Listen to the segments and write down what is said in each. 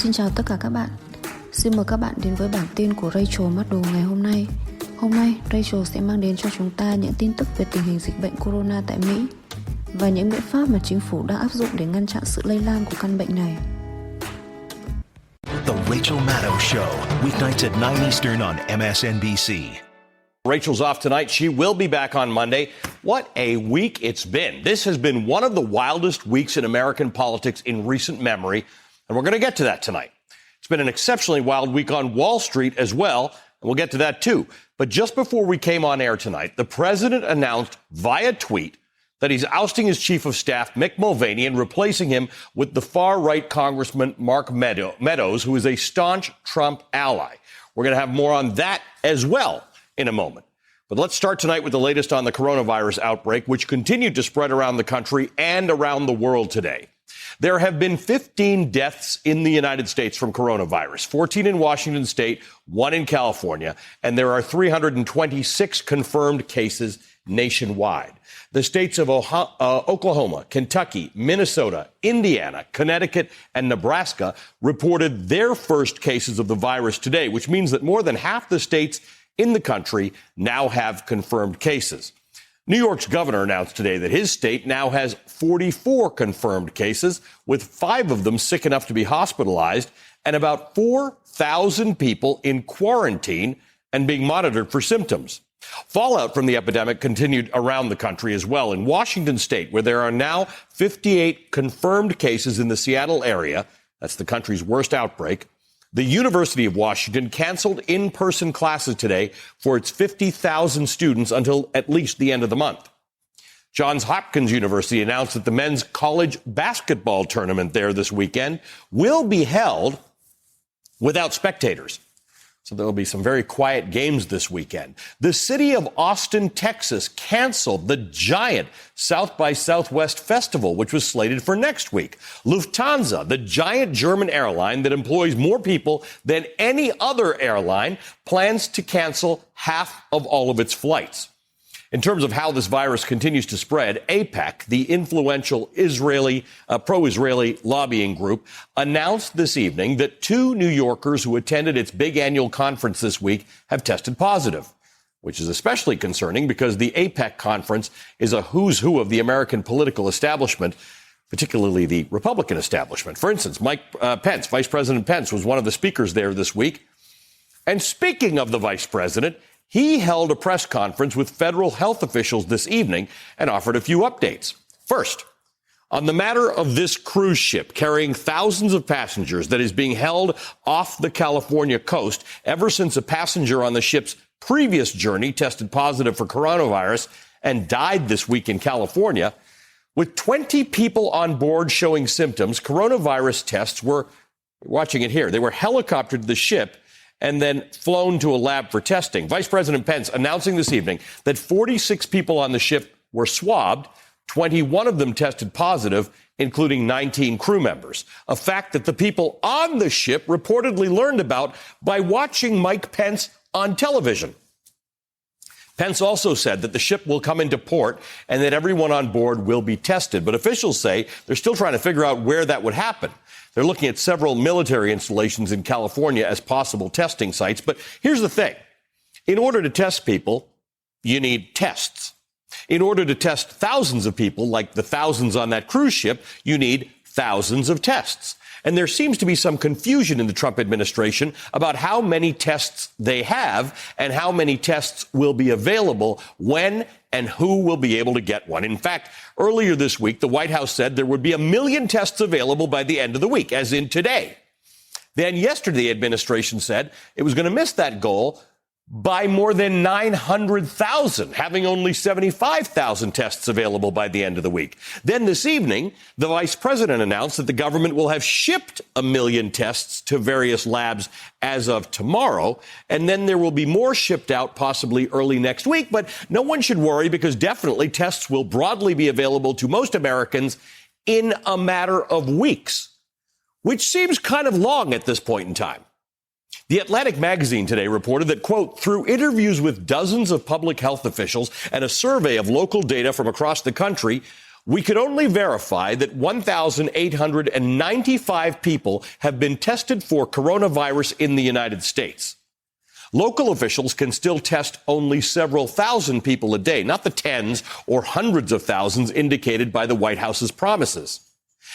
Xin chào tất cả các bạn. Xin mời các bạn đến với bản tin của Rachel MADDOW ngày hôm nay. Hôm nay, Rachel sẽ mang đến cho chúng ta những tin tức về tình hình dịch bệnh corona tại Mỹ và những biện pháp mà chính phủ đang áp dụng để ngăn chặn sự lây lan của căn bệnh này. The Rachel MADDOW Show, weeknights at 9 Eastern on MSNBC. Rachel's off tonight. She will be back on Monday. What a week it's been. This has been one of the wildest weeks in American politics in recent memory, and we're going to get to that tonight. It's been an exceptionally wild week on Wall Street as well, and we'll get to that too. But just before we came on air tonight, the president announced via tweet that he's ousting his chief of staff, Mick Mulvaney, and replacing him with the far-right Congressman Mark Meadows, who is a staunch Trump ally. We're going to have more on that as well in a moment. But let's start tonight with the latest on the coronavirus outbreak, which continued to spread around the country and around the world today. There have been 15 deaths in the United States from coronavirus, 14 in Washington state, 1 in California, and there are 326 confirmed cases nationwide. The states of Oklahoma, Kentucky, Minnesota, Indiana, Connecticut, and Nebraska reported their first cases of the virus today, which means that more than half the states in the country now have confirmed cases. New York's governor announced today that his state now has 44 confirmed cases, with 5 of them sick enough to be hospitalized, and about 4,000 people in quarantine and being monitored for symptoms. Fallout from the epidemic continued around the country as well. In Washington state, where there are now 58 confirmed cases in the Seattle area, that's the country's worst outbreak, the University of Washington canceled in-person classes today for its 50,000 students until at least the end of the month. Johns Hopkins University announced that the men's college basketball tournament there this weekend will be held without spectators. So there will be some very quiet games this weekend. The city of Austin, Texas, canceled the giant South by Southwest festival, which was slated for next week. Lufthansa, the giant German airline that employs more people than any other airline, plans to cancel half of all of its flights. In terms of how this virus continues to spread, AIPAC, the influential pro-Israeli lobbying group, announced this evening that 2 New Yorkers who attended its big annual conference this week have tested positive, which is especially concerning because the AIPAC conference is a who's who of the American political establishment, particularly the Republican establishment. For instance, Mike Pence, Vice President Pence, was one of the speakers there this week. And speaking of the vice president, he held a press conference with federal health officials this evening and offered a few updates. First, on the matter of this cruise ship carrying thousands of passengers that is being held off the California coast ever since a passenger on the ship's previous journey tested positive for coronavirus and died this week in California, with 20 people on board showing symptoms, coronavirus tests were, watching it here, they were helicoptered to the ship and then flown to a lab for testing. Vice President Pence announcing this evening that 46 people on the ship were swabbed, 21 of them tested positive, including 19 crew members, a fact that the people on the ship reportedly learned about by watching Mike Pence on television. Pence also said that the ship will come into port and that everyone on board will be tested. But officials say they're still trying to figure out where that would happen. They're looking at several military installations in California as possible testing sites. But here's the thing. In order to test people, you need tests. In order to test thousands of people, like the thousands on that cruise ship, you need thousands of tests. And there seems to be some confusion in the Trump administration about how many tests they have and how many tests will be available when and who will be able to get one. In fact, earlier this week, the White House said there would be 1 million tests available by the end of the week, as in today. Then yesterday, the administration said it was going to miss that goal by more than 900,000, having only 75,000 tests available by the end of the week. Then this evening, the vice president announced that the government will have shipped 1 million tests to various labs as of tomorrow, and then there will be more shipped out possibly early next week. But no one should worry because definitely tests will broadly be available to most Americans in a matter of weeks, which seems kind of long at this point in time. The Atlantic magazine today reported that, quote, through interviews with dozens of public health officials and a survey of local data from across the country, We could only verify that 1,895 people have been tested for coronavirus in the United States. Local officials can still test only several thousand people a day, not the tens or hundreds of thousands indicated by the White House's promises.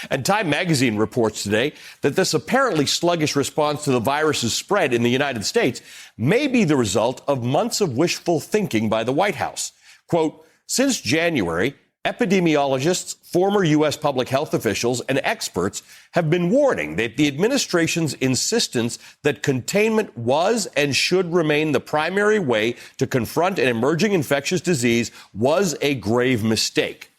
And Time magazine reports today that this apparently sluggish response to the virus's spread in the United States may be the result of months of wishful thinking by the White House. Quote, since January, epidemiologists, former U.S. public health officials, and experts have been warning that the administration's insistence that containment was and should remain the primary way to confront an emerging infectious disease was a grave mistake.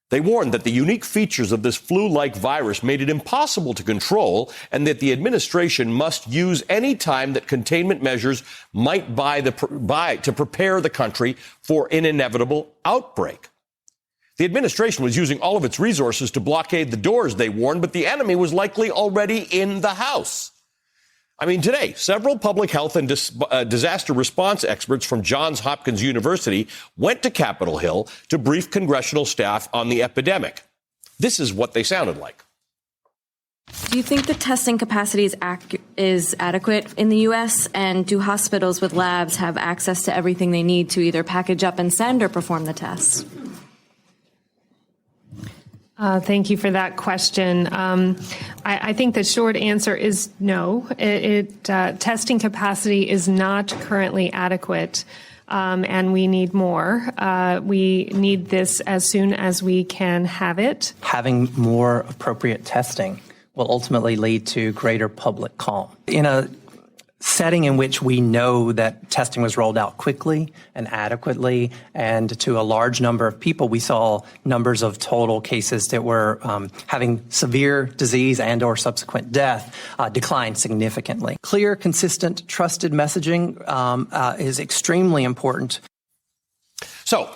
They warned that the unique features of this flu-like virus made it impossible to control and that the administration must use any time that containment measures might buy to prepare the country for an inevitable outbreak. The administration was using all of its resources to blockade the doors, they warned, but the enemy was likely already in the house. I mean, today, several public health and disaster response experts from Johns Hopkins University went to Capitol Hill to brief congressional staff on the epidemic. This is what they sounded like. Do you think the testing capacity is adequate in the U.S., and do hospitals with labs have access to everything they need to either package up and send or perform the tests? Thank you for that question. I think the short answer is no. Testing capacity is not currently adequate, and we need more. We need this as soon as we can have it. Having more appropriate testing will ultimately lead to greater public calm. In a setting in which we know that testing was rolled out quickly and adequately and to a large number of people, we saw numbers of total cases that were having severe disease and or subsequent death decline significantly. Clear, consistent, trusted messaging is extremely important. So,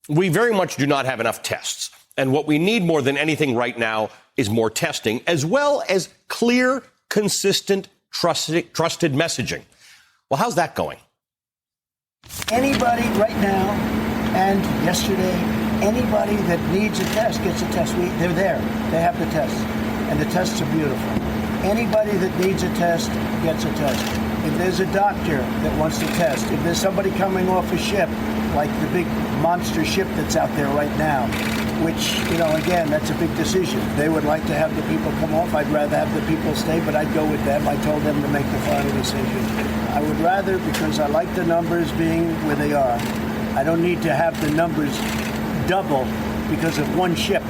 we very much do not have enough tests. And what we need more than anything right now is more testing, as well as clear, consistent, trusted messaging. Well, how's that going? Anybody right now and yesterday, anybody that needs a test gets a test. They're there. They have the tests. And the tests are beautiful. Anybody that needs a test gets a test. If there's a doctor that wants to test, if there's somebody coming off a ship, like the big monster ship that's out there right now, which, again, that's a big decision. They would like to have the people come off. I'd rather have the people stay, but I'd go with them. I told them to make the final decision. I would rather, because I like the numbers being where they are. I don't need to have the numbers double because of one ship.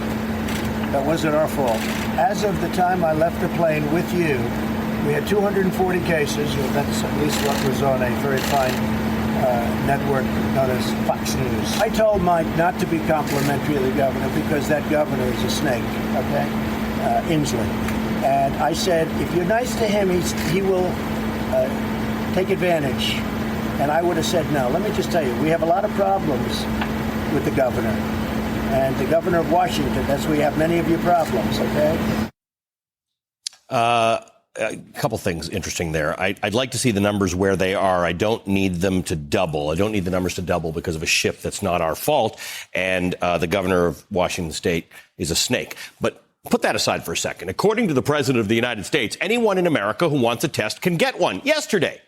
That wasn't our fault. As of the time I left the plane with you, we had 240 cases. That's at least what was on a very fine network known as Fox News. I told Mike not to be complimentary of the governor because that governor is a snake, okay? Inslee. And I said, if you're nice to him, he will take advantage. And I would have said no. Let me just tell you, we have a lot of problems with the governor. And the governor of Washington, that's where you have many of your problems, okay? A couple things interesting there. I'd like to see the numbers where they are. I don't need them to double. I don't need the numbers to double because of a ship that's not our fault. And the governor of Washington State is a snake. But put that aside for a second. According to the president of the United States, anyone in America who wants a test can get one yesterday.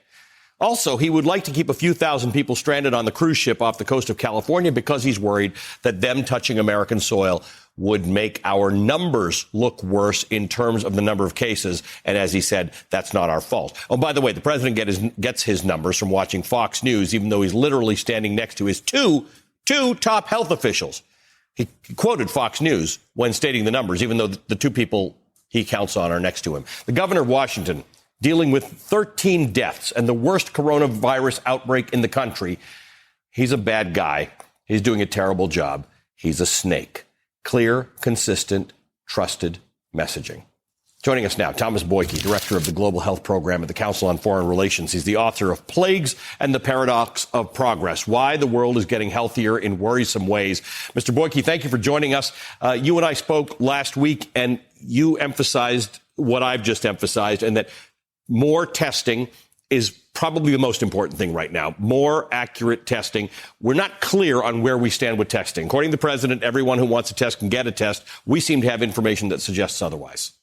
Also, he would like to keep a few thousand people stranded on the cruise ship off the coast of California because he's worried that them touching American soil would make our numbers look worse in terms of the number of cases. And as he said, that's not our fault. Oh, by the way, the president gets his numbers from watching Fox News, even though he's literally standing next to his two top health officials. He quoted Fox News when stating the numbers, even though the two people he counts on are next to him. The governor of Washington, dealing with 13 deaths and the worst coronavirus outbreak in the country. He's a bad guy. He's doing a terrible job. He's a snake. Clear, consistent, trusted messaging. Joining us now, Thomas Boyke, director of the Global Health Program at the Council on Foreign Relations. He's the author of Plagues and the Paradox of Progress, Why the World is Getting Healthier in Worrisome Ways. Mr. Boyke, thank you for joining us. You and I spoke last week, and you emphasized what I've just emphasized, and that more testing is probably the most important thing right now. More accurate testing. We're not clear on where we stand with testing. According to the president, everyone who wants a test can get a test. We seem to have information that suggests otherwise.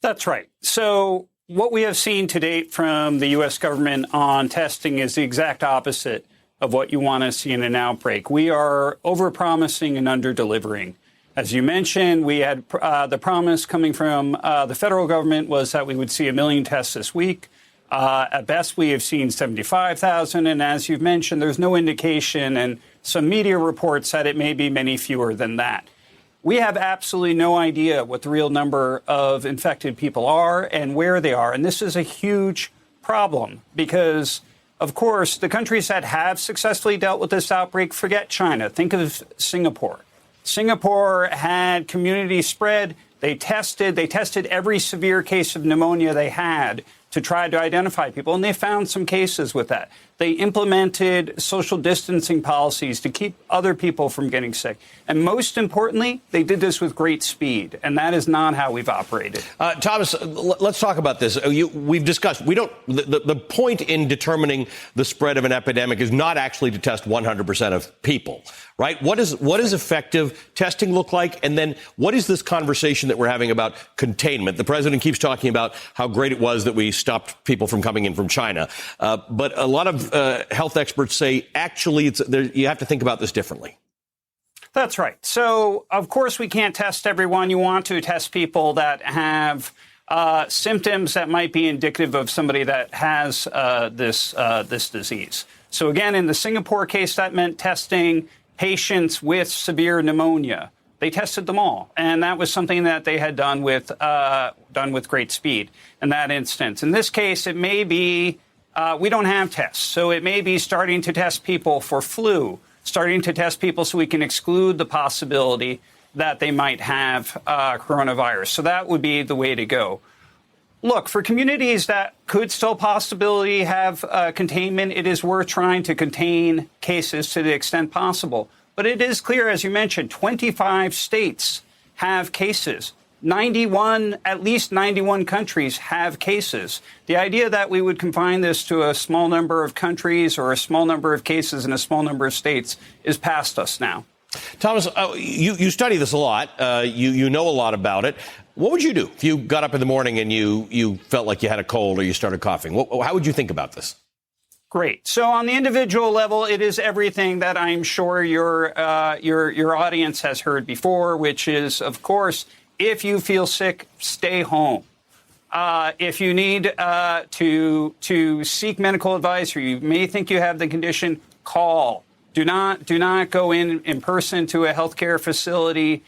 That's right. So what we have seen to date from the U.S. government on testing is the exact opposite of what you want to see in an outbreak. We are overpromising and under-delivering. As you mentioned, we had the promise coming from the federal government was that we would see 1 million tests this week. At best, we have seen 75,000. And as you've mentioned, there's no indication and some media reports that it may be many fewer than that. We have absolutely no idea what the real number of infected people are and where they are. And this is a huge problem because, of course, the countries that have successfully dealt with this outbreak, forget China. Think of Singapore. Singapore had community spread. They tested every severe case of pneumonia they had to try to identify people, and they found some cases with that. They implemented social distancing policies to keep other people from getting sick. And most importantly, they did this with great speed, and that is not how we've operated. Thomas, let's talk about this. We've discussed, the point in determining the spread of an epidemic is not actually to test 100% of people, right? What does effective testing look like? And then what is this conversation that we're having about containment? The president keeps talking about how great it was that we stopped people from coming in from China. But a lot of health experts say, actually, you have to think about this differently. That's right. So, of course, we can't test everyone. You want to test people that have symptoms that might be indicative of somebody that has this disease. So, again, in the Singapore case, that meant testing patients with severe pneumonia. They tested them all, and that was something that they had done with great speed in that instance. In this case, it may be we don't have tests, so it may be starting to test people for flu, starting to test people so we can exclude the possibility that they might have coronavirus. So that would be the way to go. Look, for communities that could still possibly have containment, it is worth trying to contain cases to the extent possible. But it is clear, as you mentioned, 25 states have cases. At least 91 countries have cases. The idea that we would confine this to a small number of countries or a small number of cases in a small number of states is past us now. Thomas, you study this a lot. You know a lot about it. What would you do if you got up in the morning and you felt like you had a cold or you started coughing? How would you think about this? Great. So on the individual level, it is everything that I'm sure your audience has heard before, which is, of course, if you feel sick, stay home. If you need to seek medical advice or you may think you have the condition, call. Do not go in person to a healthcare facility.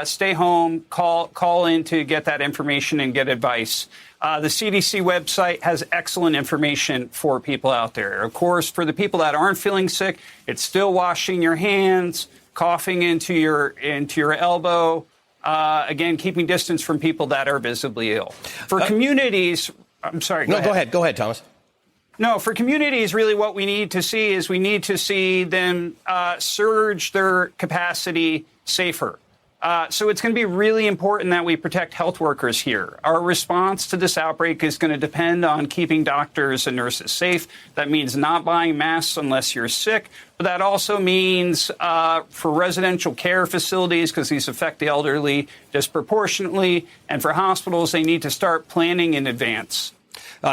Stay home. Call in to get that information and get advice. The CDC website has excellent information for people out there. Of course, for the people that aren't feeling sick, it's still washing your hands, coughing into your elbow. Again, keeping distance from people that are visibly ill. For communities, I'm sorry. Go ahead, Thomas. No, for communities, really what we need to see them surge their capacity safer. So it's going to be really important that we protect health workers here. Our response to this outbreak is going to depend on keeping doctors and nurses safe. That means not buying masks unless you're sick. But that also means for residential care facilities, because these affect the elderly disproportionately, and for hospitals, they need to start planning in advance.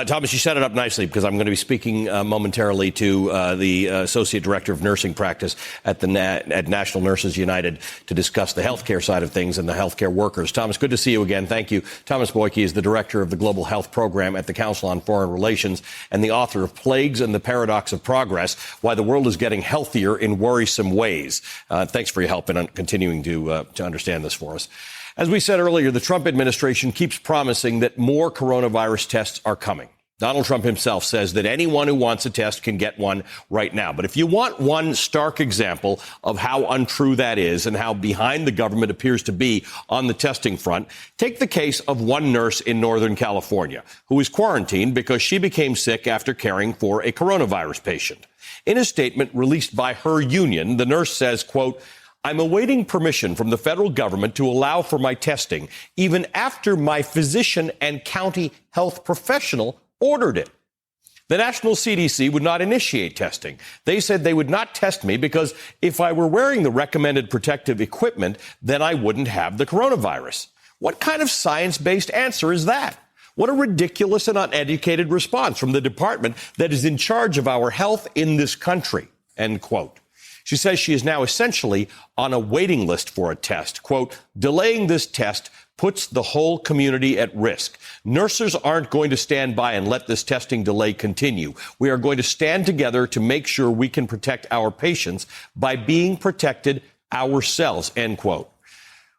Thomas, you set it up nicely because I'm going to be speaking momentarily to the Associate Director of Nursing Practice at at National Nurses United to discuss the healthcare side of things and the healthcare workers. Thomas, good to see you again. Thank you. Thomas Boyke is the Director of the Global Health Program at the Council on Foreign Relations and the author of Plagues and the Paradox of Progress, Why the World is Getting Healthier in Worrisome Ways. Thanks for your help in continuing to understand this for us. As we said earlier, the Trump administration keeps promising that more coronavirus tests are coming. Donald Trump himself says that anyone who wants a test can get one right now. But if you want one stark example of how untrue that is and how behind the government appears to be on the testing front, take the case of one nurse in Northern California who is quarantined because she became sick after caring for a coronavirus patient. In a statement released by her union, the nurse says, quote, "I'm awaiting permission from the federal government to allow for my testing, even after my physician and county health professional ordered it." The national CDC would not initiate testing. They said they would not test me because if I were wearing the recommended protective equipment, then I wouldn't have the coronavirus. What kind of science-based answer is that? What a ridiculous and uneducated response from the department that is in charge of our health in this country, end quote. She says she is now essentially on a waiting list for a test. Quote, delaying this test puts the whole community at risk. Nurses aren't going to stand by and let this testing delay continue. We are going to stand together to make sure we can protect our patients by being protected ourselves, end quote.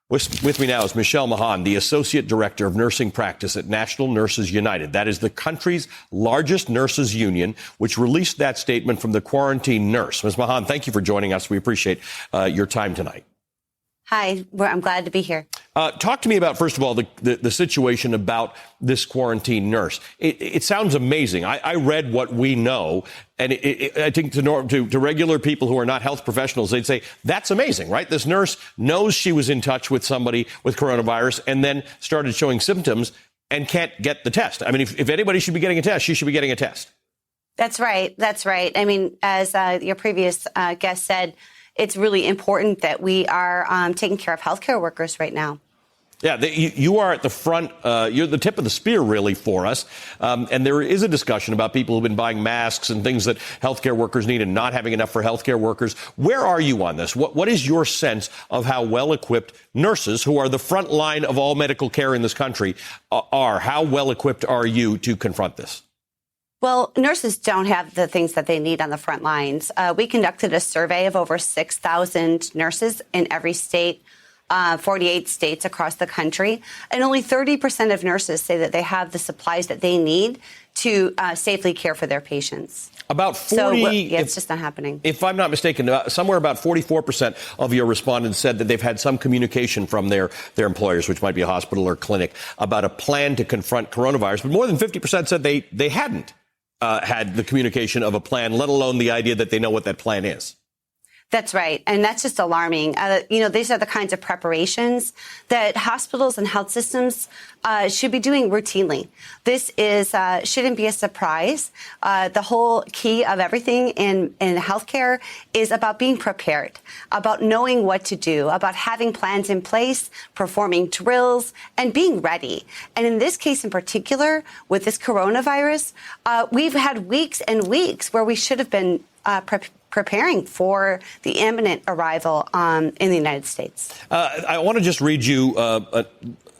With me now is Michelle Mahan, the Associate Director of Nursing Practice at National Nurses United. That is the country's largest nurses union, which released that statement from the quarantine nurse. Ms. Mahan, thank you for joining us. We appreciate your time tonight. Hi, I'm glad to be here. Talk to me about, first of all, the situation about this quarantine nurse. It sounds amazing. I read what we know, and I think to regular people who are not health professionals, they'd say, that's amazing, right? This nurse knows she was in touch with somebody with coronavirus and then started showing symptoms and can't get the test. I mean, if anybody should be getting a test, she should be getting a test. That's right. That's right. I mean, as your previous guest said, it's really important that we are taking care of healthcare workers right now. Yeah, you are at the front. You're the tip of the spear, really, for us. And there is a discussion about people who've been buying masks and things that healthcare workers need and not having enough for healthcare workers. Where are you on this? What is your sense of how well-equipped nurses, who are the front line of all medical care in this country, are? How well-equipped are you to confront this? Well, nurses don't have the things that they need on the front lines. We conducted a survey of over 6,000 nurses in every state, 48 states across the country, and only 30% of nurses say that they have the supplies that they need to safely care for their patients. About 40, it's just not happening. If I'm not mistaken, somewhere about 44% of your respondents said that they've had some communication from their employers, which might be a hospital or clinic, about a plan to confront coronavirus. But more than 50% said they hadn't had the communication of a plan, let alone the idea that they know what that plan is. That's right. And that's just alarming. These are the kinds of preparations that hospitals and health systems should be doing routinely. This shouldn't be a surprise. The whole key of everything in healthcare is about being prepared, about knowing what to do, about having plans in place, performing drills, and being ready. And in this case in particular, with this coronavirus, we've had weeks and weeks where we should have been preparing for the imminent arrival in the United States. I want to just read you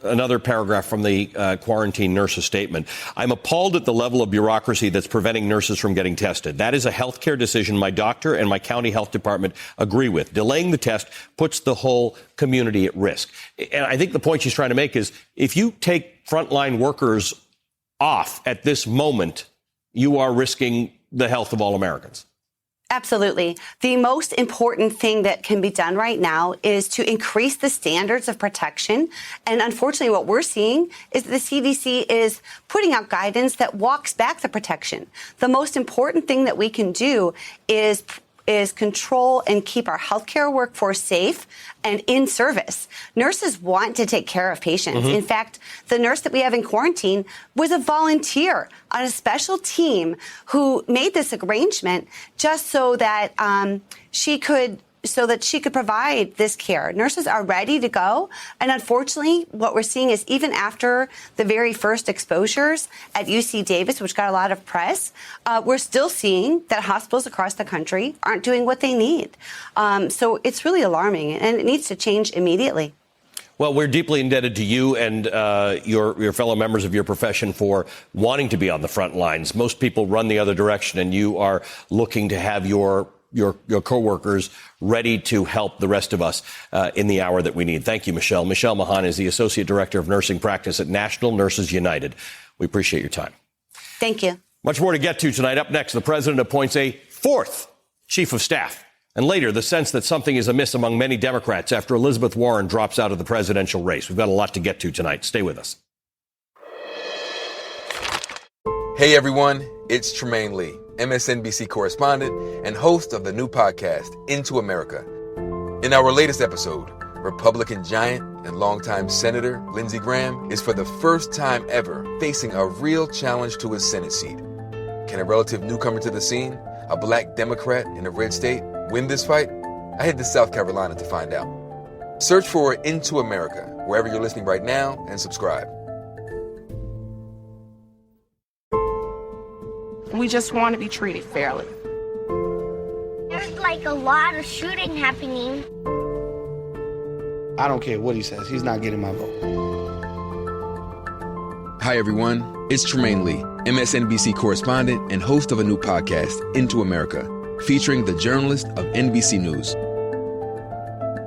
another paragraph from the quarantine nurses statement. I'm appalled at the level of bureaucracy that's preventing nurses from getting tested. That is a healthcare decision my doctor and my county health department agree with. Delaying the test puts the whole community at risk. And I think the point she's trying to make is if you take frontline workers off at this moment, you are risking the health of all Americans. Absolutely. The most important thing that can be done right now is to increase the standards of protection. And unfortunately, what we're seeing is that the CDC is putting out guidance that walks back the protection. The most important thing that we can do is control and keep our healthcare workforce safe and in service. Nurses want to take care of patients. In fact, the nurse that we have in quarantine was a volunteer on a special team who made this arrangement just so that she could provide this care. Nurses are ready to go. And unfortunately, what we're seeing is even after the very first exposures at UC Davis, which got a lot of press, we're still seeing that hospitals across the country aren't doing what they need. So it's really alarming, and it needs to change immediately. Well, we're deeply indebted to you and your fellow members of your profession for wanting to be on the front lines. Most people run the other direction, and you are looking to have your coworkers ready to help the rest of us in the hour that we need. Thank you, Michelle. Michelle Mahan is the Associate Director of Nursing Practice at National Nurses United. We appreciate your time. Thank you. Much more to get to tonight. Up next, the president appoints a fourth chief of staff. And later, the sense that something is amiss among many Democrats after Elizabeth Warren drops out of the presidential race. We've got a lot to get to tonight. Stay with us. Hey, everyone. It's Tremaine Lee, MSNBC correspondent and host of the new podcast, Into America. In our latest episode, Republican giant and longtime Senator Lindsey Graham is for the first time ever facing a real challenge to his Senate seat. Can a relative newcomer to the scene, a black Democrat in a red state, win this fight? I head to South Carolina to find out. Search for Into America wherever you're listening right now and subscribe. We just want to be treated fairly. There's like a lot of shooting happening. I don't care what he says. He's not getting my vote. Hi, everyone. It's Tremaine Lee, MSNBC correspondent and host of a new podcast, Into America, featuring the journalist of NBC News.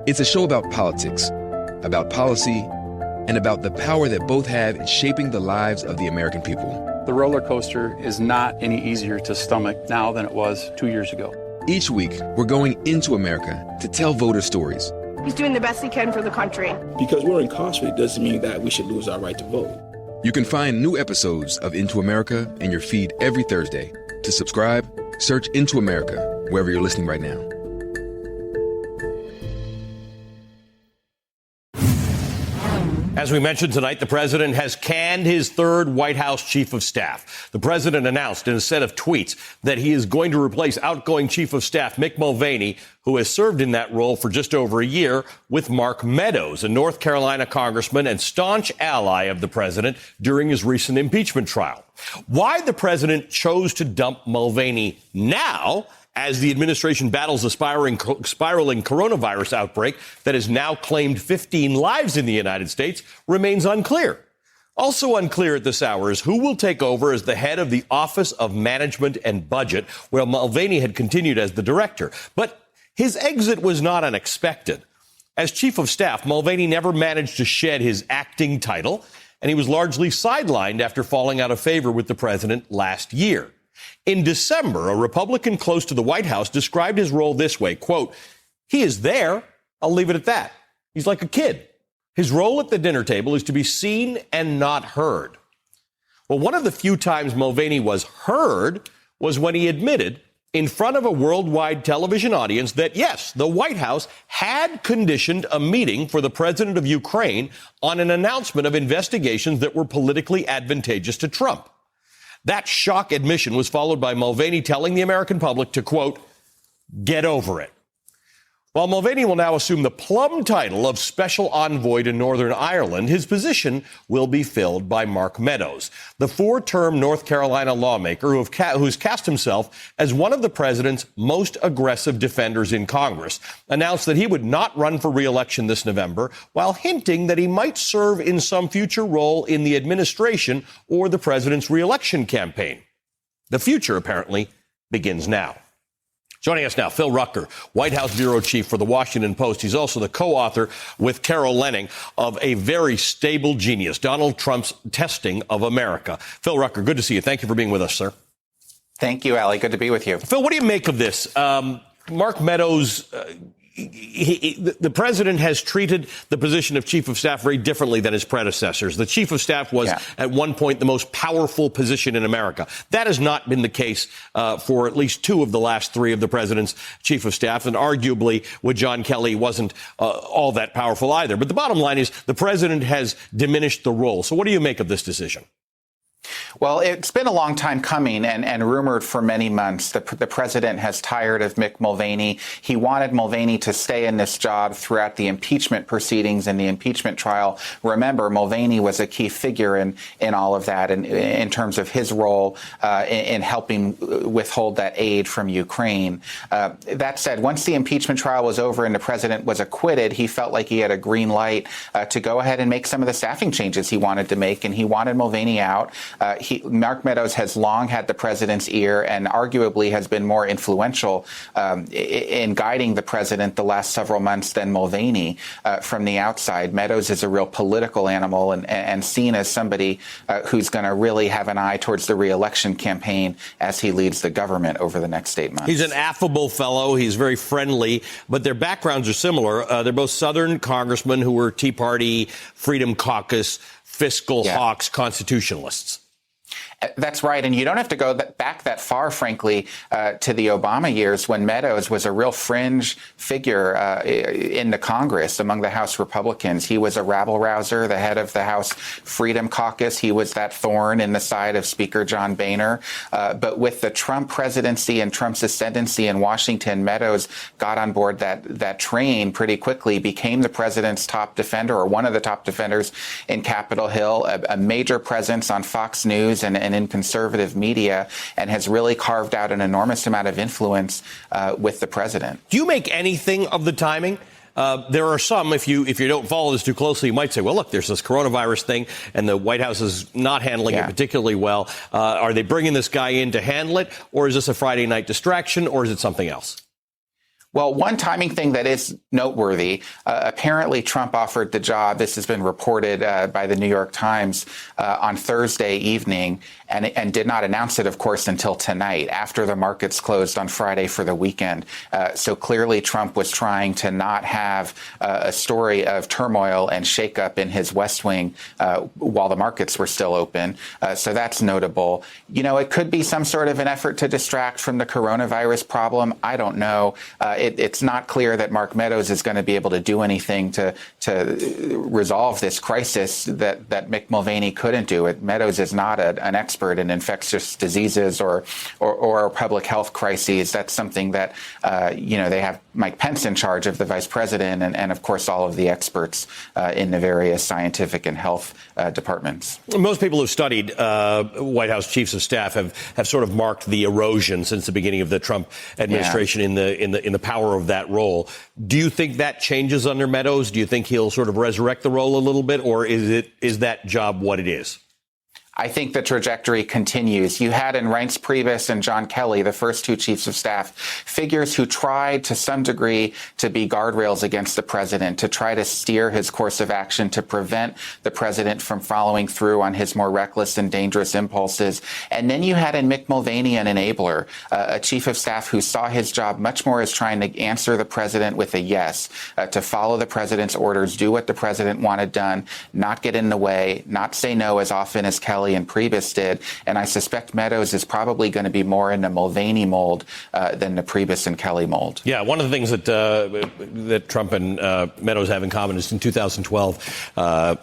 It's a show about politics, about policy, and about the power that both have in shaping the lives of the American people. The roller coaster is not any easier to stomach now than it was 2 years ago. Each week, we're going into America to tell voter stories. He's doing the best he can for the country. Because we're incarcerated doesn't mean that we should lose our right to vote. You can find new episodes of Into America in your feed every Thursday. To subscribe, search Into America wherever you're listening right now. As we mentioned tonight, the president has canned his third White House chief of staff. The president announced in a set of tweets that he is going to replace outgoing chief of staff Mick Mulvaney, who has served in that role for just over a year, with Mark Meadows, a North Carolina congressman and staunch ally of the president during his recent impeachment trial. Why the president chose to dump Mulvaney now, as the administration battles a spiraling coronavirus outbreak that has now claimed 15 lives in the United States, remains unclear. Also unclear at this hour is who will take over as the head of the Office of Management and Budget, where Mulvaney had continued as the director. But his exit was not unexpected. As chief of staff, Mulvaney never managed to shed his acting title, and he was largely sidelined after falling out of favor with the president last year. In December, a Republican close to the White House described his role this way, quote, "He is there. I'll leave it at that. He's like a kid. His role at the dinner table is to be seen and not heard." Well, one of the few times Mulvaney was heard was when he admitted in front of a worldwide television audience that, yes, the White House had conditioned a meeting for the president of Ukraine on an announcement of investigations that were politically advantageous to Trump. That shock admission was followed by Mulvaney telling the American public to, quote, "get over it." While Mulvaney will now assume the plum title of Special Envoy to Northern Ireland, his position will be filled by Mark Meadows, the four-term North Carolina lawmaker who's cast himself as one of the president's most aggressive defenders in Congress, announced that he would not run for re-election this November, while hinting that he might serve in some future role in the administration or the president's re-election campaign. The future, apparently, begins now. Joining us now, Phil Rucker, White House bureau chief for The Washington Post. He's also the co-author with Carol Leonnig of A Very Stable Genius, Donald Trump's Testing of America. Phil Rucker, good to see you. Thank you for being with us, sir. Thank you, Ali. Good to be with you. Phil, what do you make of this? Mark Meadows, the president has treated the position of chief of staff very differently than his predecessors. The chief of staff was at one point the most powerful position in America. That has not been the case for at least two of the last three of the president's chief of staff, and arguably with John Kelly wasn't all that powerful either. But the bottom line is the president has diminished the role. So what do you make of this decision? Well, it's been a long time coming and rumored for many months. The president has tired of Mick Mulvaney. He wanted Mulvaney to stay in this job throughout the impeachment proceedings and the impeachment trial. Remember, Mulvaney was a key figure in all of that, and in terms of his role in helping withhold that aid from Ukraine. That said, once the impeachment trial was over and the president was acquitted, he felt like he had a green light to go ahead and make some of the staffing changes he wanted to make, and he wanted Mulvaney out. Mark Meadows has long had the president's ear and arguably has been more influential in guiding the president the last several months than Mulvaney from the outside. Meadows is a real political animal and seen as somebody who's going to really have an eye towards the re-election campaign as he leads the government over the next 8 months. He's an affable fellow. He's very friendly, but their backgrounds are similar. They're both Southern congressmen who were Tea Party, Freedom Caucus, fiscal hawks, constitutionalists. That's right. And you don't have to go back that far, frankly, to the Obama years when Meadows was a real fringe figure in the Congress among the House Republicans. He was a rabble-rouser, the head of the House Freedom Caucus. He was that thorn in the side of Speaker John Boehner. But with the Trump presidency and Trump's ascendancy in Washington, Meadows got on board that train pretty quickly, became the president's top defender, or one of the top defenders in Capitol Hill, a major presence on Fox News and in conservative media, and has really carved out an enormous amount of influence with the president. Do you make anything of the timing? There are some, if you don't follow this too closely, you might say, well, look, there's this coronavirus thing, and the White House is not handling it particularly well. Are they bringing this guy in to handle it, or is this a Friday night distraction, or is it something else? Well, one timing thing that is noteworthy, apparently Trump offered the job, this has been reported by the New York Times on Thursday evening, and did not announce it, of course, until tonight, after the markets closed on Friday for the weekend. So clearly Trump was trying to not have a story of turmoil and shakeup in his West Wing while the markets were still open. So that's notable. You know, it could be some sort of an effort to distract from the coronavirus problem. I don't know. It's not clear that Mark Meadows is going to be able to do anything to resolve this crisis that Mick Mulvaney couldn't do. Meadows is not an expert in infectious diseases or public health crises. That's something that, they have Mike Pence in charge of, the vice president, and of course, all of the experts in the various scientific and health departments. Most people who've studied White House chiefs of staff have sort of marked the erosion since the beginning of the Trump administration in the power of that role. Do you think that changes under Meadows? Do you think he'll sort of resurrect the role a little bit, or is that job what it is? I think the trajectory continues. You had in Reince Priebus and John Kelly, the first two chiefs of staff, figures who tried to some degree to be guardrails against the president, to try to steer his course of action, to prevent the president from following through on his more reckless and dangerous impulses. And then you had in Mick Mulvaney an enabler, a chief of staff who saw his job much more as trying to answer the president with a yes, to follow the president's orders, do what the president wanted done, not get in the way, not say no as often as Kelly and Priebus did. And I suspect Meadows is probably going to be more in the Mulvaney mold than the Priebus and Kelly mold. Yeah, one of the things that Trump and Meadows have in common is in 2012,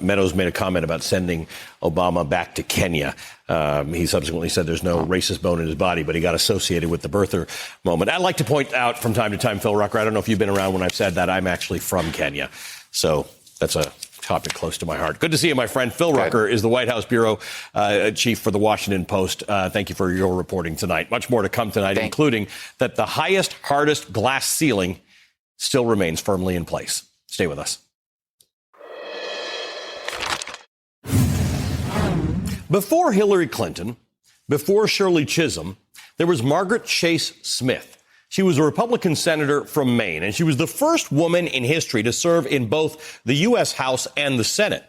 Meadows made a comment about sending Obama back to Kenya. He subsequently said there's no racist bone in his body, but he got associated with the birther moment. I'd like to point out from time to time, Phil Rucker, I don't know if you've been around when I've said that, I'm actually from Kenya. So that's a topic close to my heart. Good to see you, my friend. Phil Rucker is the White House bureau chief for the Washington Post. Thank you for your reporting tonight. Much more to come tonight, including that the highest, hardest glass ceiling still remains firmly in place. Stay with us. Before Hillary Clinton, before Shirley Chisholm, there was Margaret Chase Smith. She was a Republican senator from Maine, and she was the first woman in history to serve in both the U.S. House and the Senate.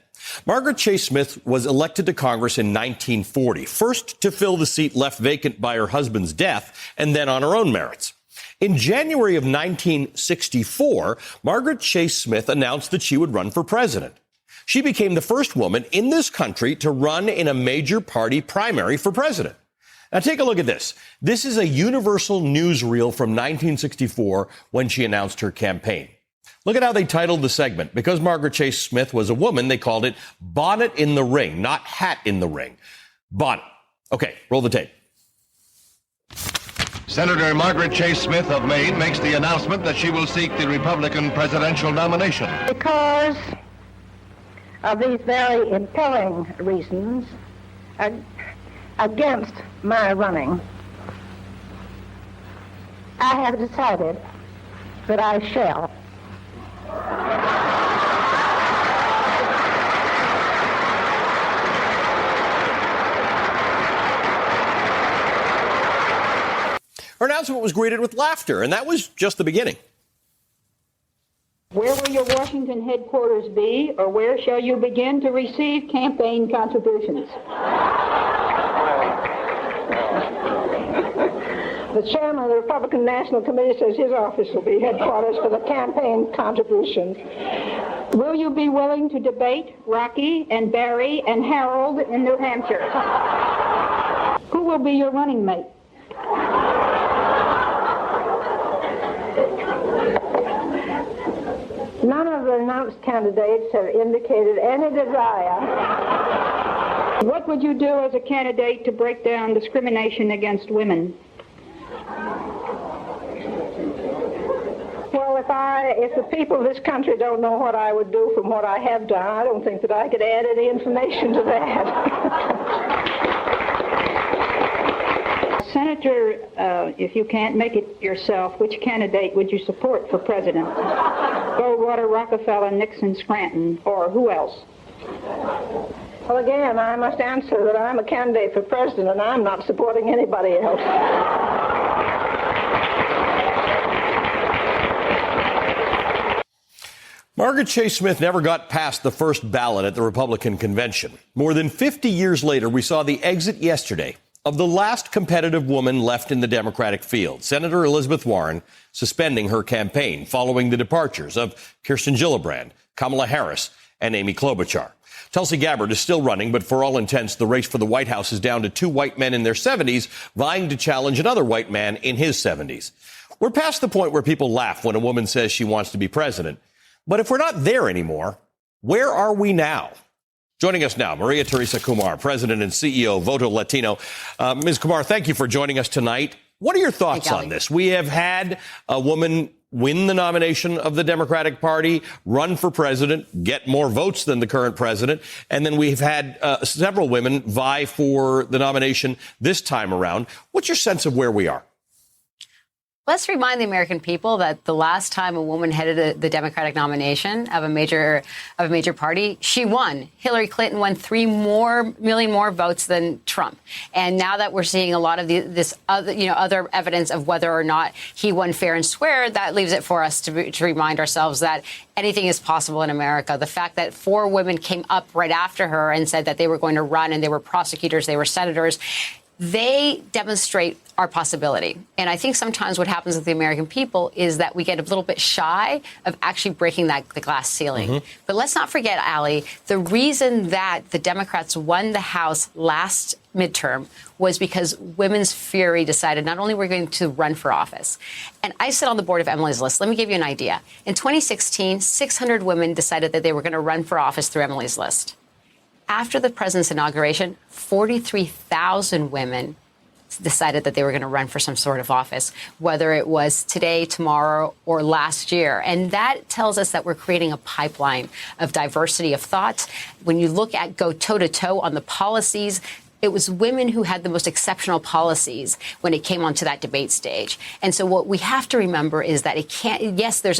Margaret Chase Smith was elected to Congress in 1940, first to fill the seat left vacant by her husband's death, and then on her own merits. In January of 1964, Margaret Chase Smith announced that she would run for president. She became the first woman in this country to run in a major party primary for president. Now, take a look at this. This is a Universal newsreel from 1964 when she announced her campaign. Look at how they titled the segment. Because Margaret Chase Smith was a woman, they called it Bonnet in the Ring, not Hat in the Ring. Bonnet. Okay, roll the tape. Senator Margaret Chase Smith of Maine makes the announcement that she will seek the Republican presidential nomination. Because of these very impelling reasons, against my running, I have decided that I shall. Her announcement was greeted with laughter, and that was just the beginning. Where will your Washington headquarters be, or where shall you begin to receive campaign contributions? The chairman of the Republican National Committee says his office will be headquarters for the campaign contributions. Will you be willing to debate Rocky and Barry and Harold in New Hampshire? Who will be your running mate? None of the announced candidates have indicated any desire. What would you do as a candidate to break down discrimination against women? Well, if the people of this country don't know what I would do from what I have done, I don't think that I could add any information to that. Senator, if you can't make it yourself, which candidate would you support for president? Goldwater, Rockefeller, Nixon, Scranton, or who else? Well, again, I must answer that I'm a candidate for president and I'm not supporting anybody else. Margaret Chase Smith never got past the first ballot at the Republican convention. More than 50 years later, we saw the exit yesterday of the last competitive woman left in the Democratic field, Senator Elizabeth Warren, suspending her campaign following the departures of Kirsten Gillibrand, Kamala Harris, and Amy Klobuchar. Tulsi Gabbard is still running, but for all intents, the race for the White House is down to two white men in their 70s vying to challenge another white man in his 70s. We're past the point where people laugh when a woman says she wants to be president. But if we're not there anymore, where are we now? Joining us now, Maria Teresa Kumar, President and CEO of Voto Latino. Ms. Kumar, thank you for joining us tonight. What are your thoughts on this? We have had a woman win the nomination of the Democratic Party, run for president, get more votes than the current president, and then we've had several women vie for the nomination this time around. What's your sense of where we are? Let's remind the American people that the last time a woman headed the Democratic nomination of a major party, she won. Hillary Clinton won 3 million more votes than Trump. And now that we're seeing a lot of this other evidence of whether or not he won fair and square, that leaves it for us to remind ourselves that anything is possible in America. The fact that 4 women came up right after her and said that they were going to run, and they were prosecutors, they were senators, they demonstrate our possibility. And I think sometimes what happens with the American people is that we get a little bit shy of actually breaking the glass ceiling. Mm-hmm. But let's not forget, Ali, the reason that the Democrats won the House last midterm was because Women's Fury decided not only we're going to run for office. And I sit on the board of Emily's List. Let me give you an idea. In 2016, 600 women decided that they were going to run for office through Emily's List. After the president's inauguration, 43,000 women decided that they were going to run for some sort of office, whether it was today, tomorrow, or last year. And that tells us that we're creating a pipeline of diversity of thought. When you look at go toe-to-toe on the policies, it was women who had the most exceptional policies when it came onto that debate stage. And so what we have to remember is that it can't, yes, there's,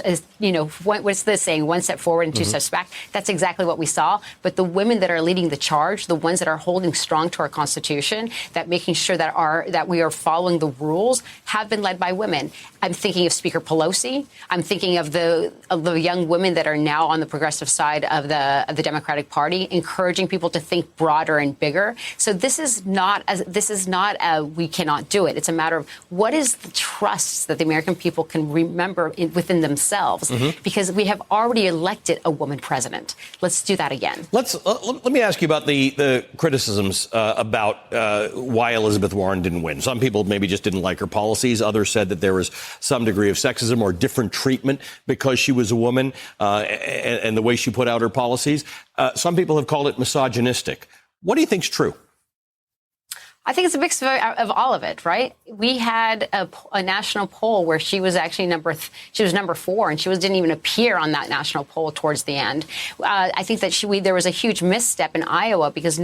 what's the saying, one step forward and 2 steps back. That's exactly what we saw. But the women that are leading the charge, the ones that are holding strong to our Constitution, that making sure that we are following the rules, have been led by women. I'm thinking of Speaker Pelosi. I'm thinking of the young women that are now on the progressive side of the Democratic Party, encouraging people to think broader and bigger. So this is not a we cannot do it. It's a matter of what is the trust that the American people can remember within themselves, because we have already elected a woman president. Let's do that again. Let me ask you about the criticisms about why Elizabeth Warren didn't win. Some people maybe just didn't like her policies. Others said that there was some degree of sexism or different treatment because she was a woman and the way she put out her policies. Some people have called it misogynistic. What do you think's true? I think it's a mix of all of it, right? We had a national poll where she was actually number 4, and she didn't even appear on that national poll towards the end. I think that there was a huge misstep in Iowa because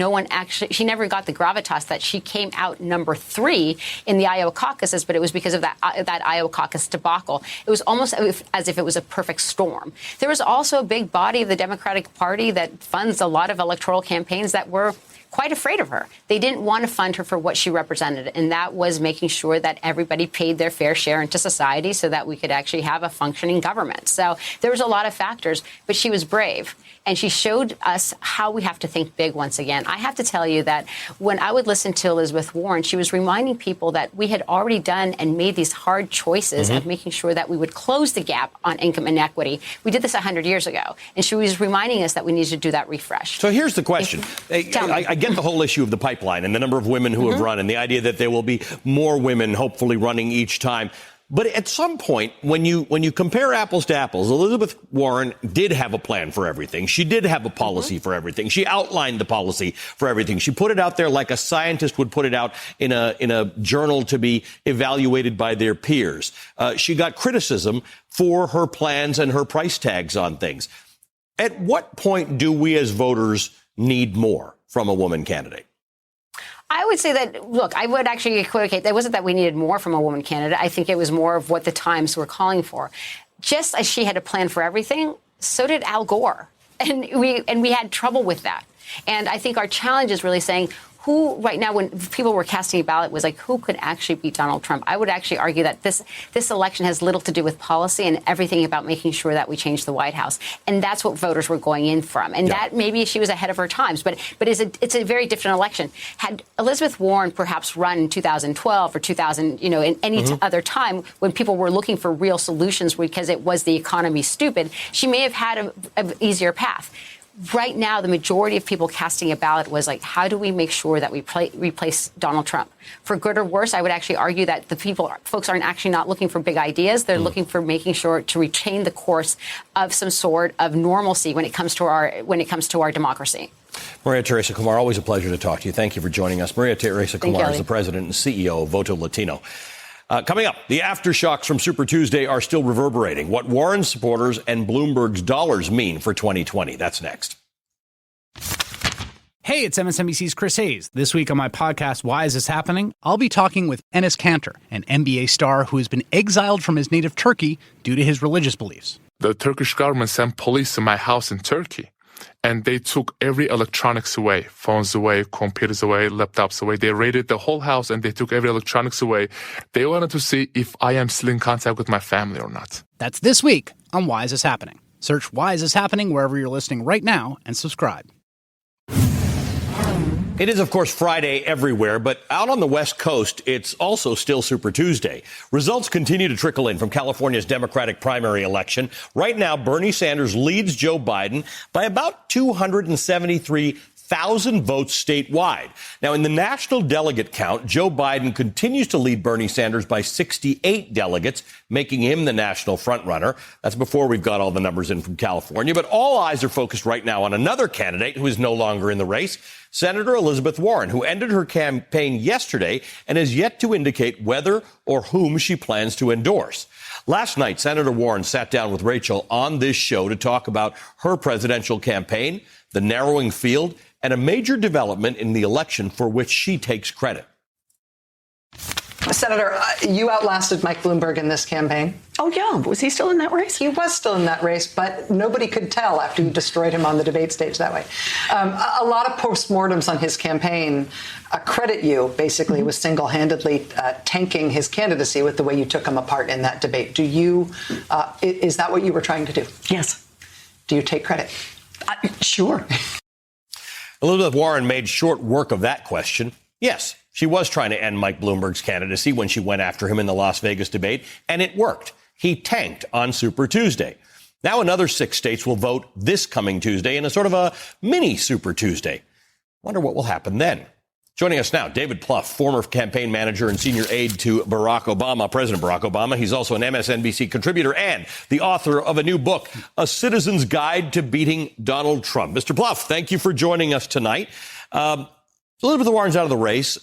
she never got the gravitas that she came out number 3 in the Iowa caucuses, but it was because of that Iowa caucus debacle. It was almost as if it was a perfect storm. There was also a big body of the Democratic Party that funds a lot of electoral campaigns that were quite afraid of her. They didn't want to fund her for what she represented, and that was making sure that everybody paid their fair share into society so that we could actually have a functioning government. So there was a lot of factors, but she was brave. And she showed us how we have to think big once again. I have to tell you that when I would listen to Elizabeth Warren, she was reminding people that we had already done and made these hard choices of making sure that we would close the gap on income inequity. We did this 100 years ago. And she was reminding us that we need to do that refresh. So here's the question. I get the whole issue of the pipeline and the number of women who have run and the idea that there will be more women hopefully running each time. But at some point, when you compare apples to apples, Elizabeth Warren did have a plan for everything. She did have a policy for everything. She outlined the policy for everything. She put it out there like a scientist would put it out in a journal to be evaluated by their peers. She got criticism for her plans and her price tags on things. At what point do we as voters need more from a woman candidate? I would say that, look, I would actually equivocate. It wasn't that we needed more from a woman candidate. I think it was more of what the times were calling for. Just as she had a plan for everything, so did Al Gore. And we had trouble with that. And I think our challenge is really saying, who right now, when people were casting a ballot, was like, who could actually beat Donald Trump? I would actually argue that this election has little to do with policy and everything about making sure that we change the White House. And that's what voters were going in from. And that maybe she was ahead of her times. But it's a very different election. Had Elizabeth Warren perhaps run in 2012 or 2000, in any other time when people were looking for real solutions because it was the economy stupid, she may have had an easier path. Right now, the majority of people casting a ballot was like, how do we make sure that we replace Donald Trump? For good or worse, I would actually argue that folks aren't actually not looking for big ideas. They're looking for making sure to retain the course of some sort of normalcy when it comes to our democracy. Maria Teresa Kumar, always a pleasure to talk to you. Thank you for joining us. Maria Teresa Kumar is the president and CEO of Voto Latino. Coming up, the aftershocks from Super Tuesday are still reverberating. What Warren's supporters and Bloomberg's dollars mean for 2020. That's next. Hey, it's MSNBC's Chris Hayes. This week on my podcast, Why Is This Happening? I'll be talking with Enes Kanter, an NBA star who has been exiled from his native Turkey due to his religious beliefs. The Turkish government sent police to my house in Turkey. And they took every electronics away, phones away, computers away, laptops away. They raided the whole house and they took every electronics away. They wanted to see if I am still in contact with my family or not. That's this week on Why Is This Happening? Search Why Is This Happening wherever you're listening right now and subscribe. It is, of course, Friday everywhere, but out on the West Coast, it's also still Super Tuesday. Results continue to trickle in from California's Democratic primary election. Right now, Bernie Sanders leads Joe Biden by about 273,000 votes statewide. Now, in the national delegate count, Joe Biden continues to lead Bernie Sanders by 68 delegates, making him the national frontrunner. That's before we've got all the numbers in from California. But all eyes are focused right now on another candidate who is no longer in the race, Senator Elizabeth Warren, who ended her campaign yesterday and has yet to indicate whether or whom she plans to endorse. Last night, Senator Warren sat down with Rachel on this show to talk about her presidential campaign, the narrowing field, and a major development in the election for which she takes credit. Senator, you outlasted Mike Bloomberg in this campaign. Oh, yeah. Was he still in that race? He was still in that race, but nobody could tell after you destroyed him on the debate stage that way. A lot of postmortems on his campaign credit you, basically, with single-handedly tanking his candidacy with the way you took him apart in that debate. Do you, is that what you were trying to do? Yes. Do you take credit? Sure. Elizabeth Warren made short work of that question. Yes, she was trying to end Mike Bloomberg's candidacy when she went after him in the Las Vegas debate, and it worked. He tanked on Super Tuesday. Now another 6 states will vote this coming Tuesday in a sort of a mini Super Tuesday. Wonder what will happen then. Joining us now, David Plouffe, former campaign manager and senior aide to Barack Obama, President Barack Obama. He's also an MSNBC contributor and the author of a new book, A Citizen's Guide to Beating Donald Trump. Mr. Plouffe, thank you for joining us tonight. Elizabeth Warren's out of the race.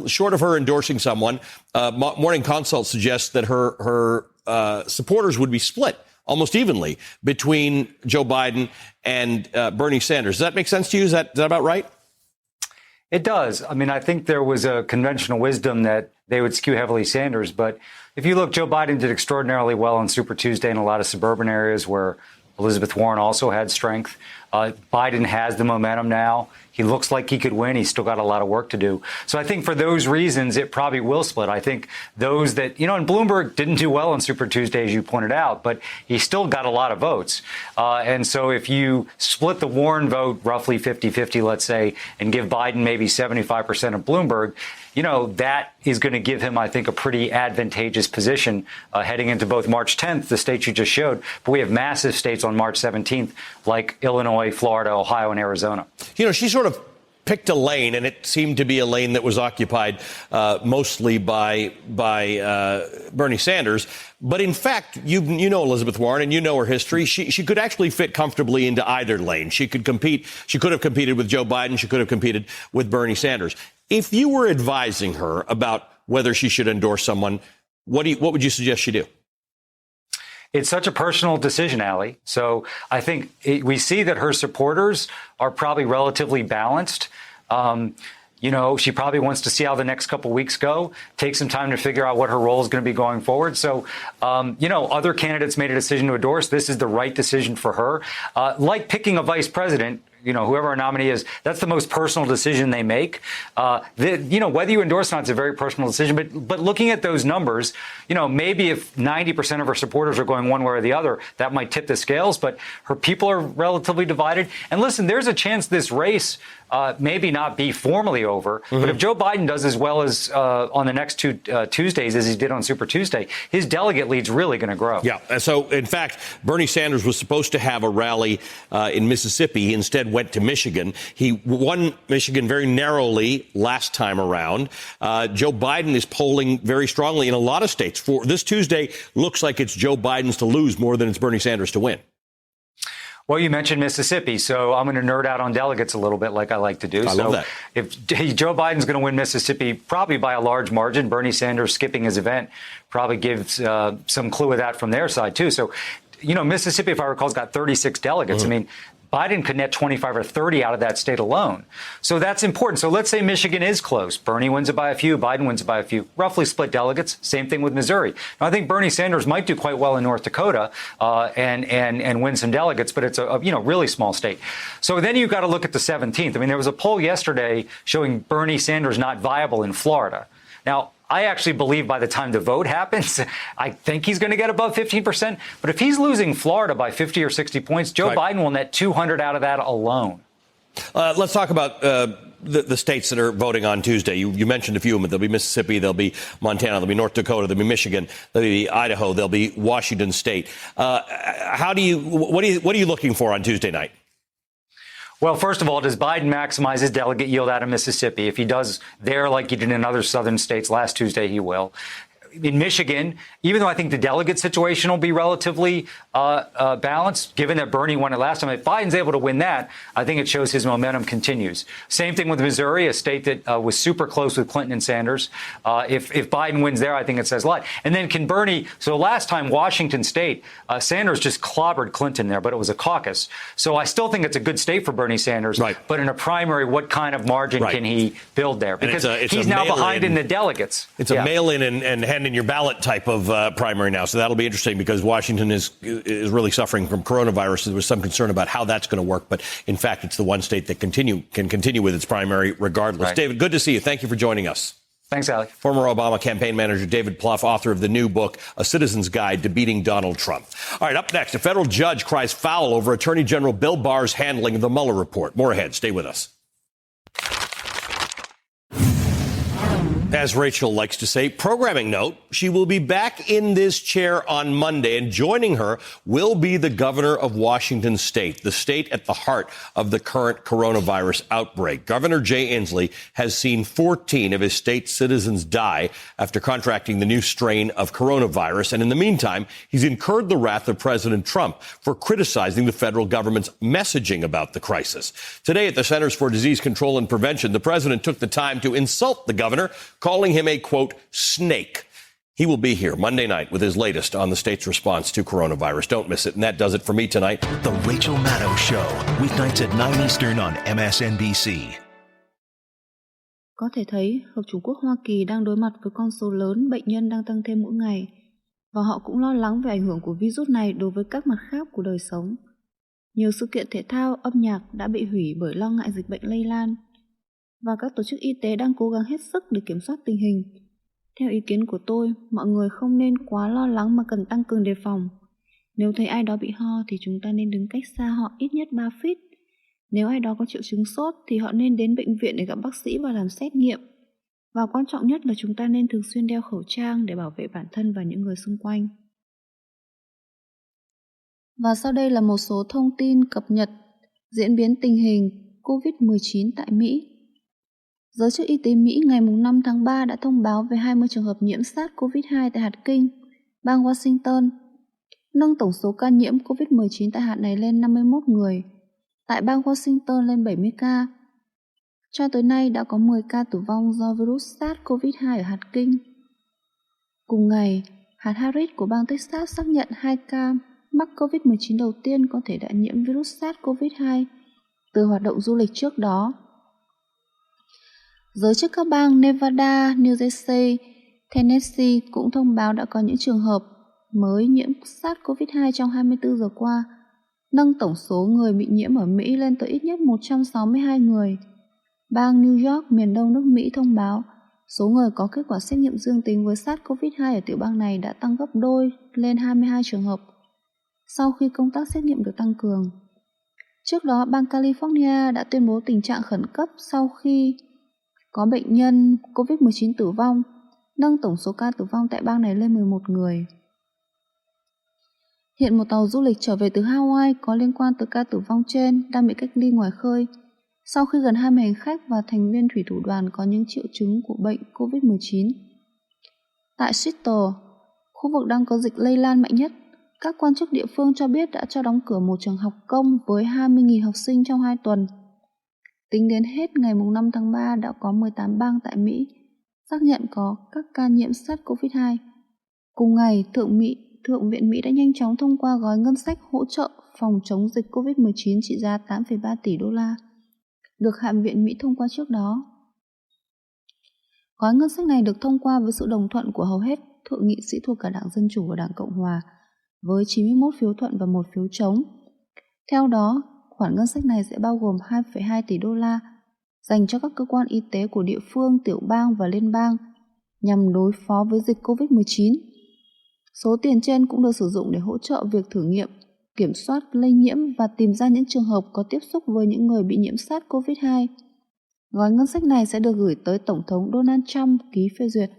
Short of her endorsing someone, Morning Consult suggests that her supporters would be split almost evenly between Joe Biden and Bernie Sanders. Does that make sense to you? Is that about right? It does. I mean, I think there was a conventional wisdom that they would skew heavily Sanders. But if you look, Joe Biden did extraordinarily well on Super Tuesday in a lot of suburban areas where Elizabeth Warren also had strength. Biden has the momentum now. He looks like he could win. He's still got a lot of work to do. So I think for those reasons, it probably will split. I think those that, and Bloomberg didn't do well on Super Tuesday, as you pointed out, but he still got a lot of votes. And so if you split the Warren vote roughly 50-50, let's say, and give Biden maybe 75% of Bloomberg, that is going to give him, I think, a pretty advantageous position heading into both March 10th, the states you just showed. But we have massive states on March 17th, like Illinois, Florida, Ohio, and Arizona. She sort of picked a lane, and it seemed to be a lane that was occupied mostly by Bernie Sanders. But in fact, you know Elizabeth Warren, and you know her history. She could actually fit comfortably into either lane. She could compete. She could have competed with Joe Biden. She could have competed with Bernie Sanders. If you were advising her about whether she should endorse someone, what would you suggest she do? It's such a personal decision, Allie. So I think we see that her supporters are probably relatively balanced. She probably wants to see how the next couple of weeks go, take some time to figure out what her role is going to be going forward. So, other candidates made a decision to endorse. This is the right decision for her. Like picking a vice president, whoever our nominee is, that's the most personal decision they make. Whether you endorse or not, it's a very personal decision. But looking at those numbers, maybe if 90% of her supporters are going one way or the other, that might tip the scales. But her people are relatively divided. And listen, there's a chance this race maybe not be formally over. Mm-hmm. But if Joe Biden does as well as on the next two Tuesdays as he did on Super Tuesday, his delegate lead's really going to grow. Yeah. So, in fact, Bernie Sanders was supposed to have a rally in Mississippi. He instead went to Michigan. He won Michigan very narrowly last time around. Joe Biden is polling very strongly in a lot of states. For this Tuesday, looks like it's Joe Biden's to lose more than it's Bernie Sanders to win. Well, you mentioned Mississippi, so I'm going to nerd out on delegates a little bit like I like to do. I love that. If Joe Biden's going to win Mississippi, probably by a large margin, Bernie Sanders skipping his event probably gives some clue of that from their side, too. So, Mississippi, if I recall, has got 36 delegates. Mm-hmm. I mean, Biden could net 25 or 30 out of that state alone. So that's important. So let's say Michigan is close. Bernie wins it by a few. Biden wins it by a few. Roughly split delegates. Same thing with Missouri. Now, I think Bernie Sanders might do quite well in North Dakota and win some delegates, but it's a really small state. So then you've got to look at the 17th. I mean, there was a poll yesterday showing Bernie Sanders not viable in Florida. Now, I actually believe by the time the vote happens, I think he's going to get above 15%. But if he's losing Florida by 50 or 60 points, Joe Biden will net 200 out of that alone. Let's talk about the states that are voting on Tuesday. You mentioned a few of them. There'll be Mississippi, there'll be Montana, there'll be North Dakota, there'll be Michigan, there'll be Idaho, there'll be Washington State. What are you looking for on Tuesday night? Well, first of all, does Biden maximize his delegate yield out of Mississippi? If he does there like he did in other southern states last Tuesday, he will. In Michigan, even though I think the delegate situation will be relatively balanced, given that Bernie won it last time, if Biden's able to win that, I think it shows his momentum continues. Same thing with Missouri, a state that was super close with Clinton and Sanders. If Biden wins there, I think it says a lot. And then can Bernie, so last time, Washington State, Sanders just clobbered Clinton there, but it was a caucus. So I still think it's a good state for Bernie Sanders. Right. But in a primary, what kind of margin can he build there? Because he's now behind in the delegates. It's a mail-in and hand in your ballot type of primary now. So that'll be interesting because Washington is really suffering from coronavirus. There was some concern about how that's going to work. But in fact, it's the one state that can continue with its primary regardless. Right. David, good to see you. Thank you for joining us. Thanks, Alec. Former Obama campaign manager David Plouffe, author of the new book, A Citizen's Guide to Beating Donald Trump. All right, up next, a federal judge cries foul over Attorney General Bill Barr's handling of the Mueller report. More ahead. Stay with us. As Rachel likes to say, programming note, she will be back in this chair on Monday, and joining her will be the governor of Washington State, the state at the heart of the current coronavirus outbreak. Governor Jay Inslee has seen 14 of his state's citizens die after contracting the new strain of coronavirus. And in the meantime, he's incurred the wrath of President Trump for criticizing the federal government's messaging about the crisis. Today at the Centers for Disease Control and Prevention, the president took the time to insult the governor, calling him a, quote, snake. He will be here Monday night with his latest on the state's response to coronavirus. Don't miss it. And that does it for me tonight. The Rachel Maddow Show, weeknights at 9 Eastern on MSNBC. Có thể thấy, hợp chủng quốc Hoa Kỳ đang đối mặt với con số lớn bệnh nhân đang tăng thêm mỗi ngày, và họ cũng lo lắng về ảnh hưởng của virus này đối với các mặt khác của đời sống. Nhiều sự kiện thể thao, âm nhạc đã bị hủy bởi lo ngại dịch bệnh lây lan, và các tổ chức y tế đang cố gắng hết sức để kiểm soát tình hình. Theo ý kiến của tôi, mọi người không nên quá lo lắng mà cần tăng cường đề phòng. Nếu thấy ai đó bị ho thì chúng ta nên đứng cách xa họ ít nhất 3 feet. Nếu ai đó có triệu chứng sốt thì họ nên đến bệnh viện để gặp bác sĩ và làm xét nghiệm. Và quan trọng nhất là chúng ta nên thường xuyên đeo khẩu trang để bảo vệ bản thân và những người xung quanh. Và sau đây là một số thông tin cập nhật diễn biến tình hình COVID-19 tại Mỹ. Giới chức y tế Mỹ ngày 5 tháng 3 đã thông báo về 20 trường hợp nhiễm SARS-CoV-2 tại hạt Kinh, bang Washington, nâng tổng số ca nhiễm COVID-19 tại hạt này lên 51 người, tại bang Washington lên 70 ca. Cho tới nay đã có 10 ca tử vong do virus SARS-CoV-2 ở hạt Kinh. Cùng ngày, hạt Harris của bang Texas xác nhận 2 ca mắc COVID-19 đầu tiên có thể đã nhiễm virus SARS-CoV-2 từ hoạt động du lịch trước đó. Giới chức các bang Nevada, New Jersey, Tennessee cũng thông báo đã có những trường hợp mới nhiễm SARS-CoV-2 trong 24 giờ qua, nâng tổng số người bị nhiễm ở Mỹ lên tới ít nhất 162 người. Bang New York, miền đông nước Mỹ thông báo số người có kết quả xét nghiệm dương tính với SARS-CoV-2 ở tiểu bang này đã tăng gấp đôi lên 22 trường hợp sau khi công tác xét nghiệm được tăng cường. Trước đó, bang California đã tuyên bố tình trạng khẩn cấp sau khi có bệnh nhân COVID-19 tử vong, nâng tổng số ca tử vong tại bang này lên 11 người. Hiện một tàu du lịch trở về từ Hawaii có liên quan tới ca tử vong trên đang bị cách ly ngoài khơi sau khi gần 20 hành khách và thành viên thủy thủ đoàn có những triệu chứng của bệnh COVID-19. Tại Seattle, khu vực đang có dịch lây lan mạnh nhất, các quan chức địa phương cho biết đã cho đóng cửa một trường học công với 20.000 học sinh trong 2 tuần. Tính đến hết ngày 5 tháng 3 đã có 18 bang tại Mỹ xác nhận có các ca nhiễm SARS-CoV-2. Cùng ngày, Thượng viện Mỹ đã nhanh chóng thông qua gói ngân sách hỗ trợ phòng chống dịch COVID-19 trị giá 8,3 tỷ đô la, được Hạ viện Mỹ thông qua trước đó. Gói ngân sách này được thông qua với sự đồng thuận của hầu hết thượng nghị sĩ thuộc cả Đảng Dân Chủ và Đảng Cộng Hòa, với 91 phiếu thuận và 1 phiếu chống. Theo đó, khoản ngân sách này sẽ bao gồm 2,2 tỷ đô la dành cho các cơ quan y tế của địa phương, tiểu bang và liên bang nhằm đối phó với dịch COVID-19. Số tiền trên cũng được sử dụng để hỗ trợ việc thử nghiệm, kiểm soát lây nhiễm và tìm ra những trường hợp có tiếp xúc với những người bị nhiễm SARS-CoV-2. Gói ngân sách này sẽ được gửi tới Tổng thống Donald Trump ký phê duyệt.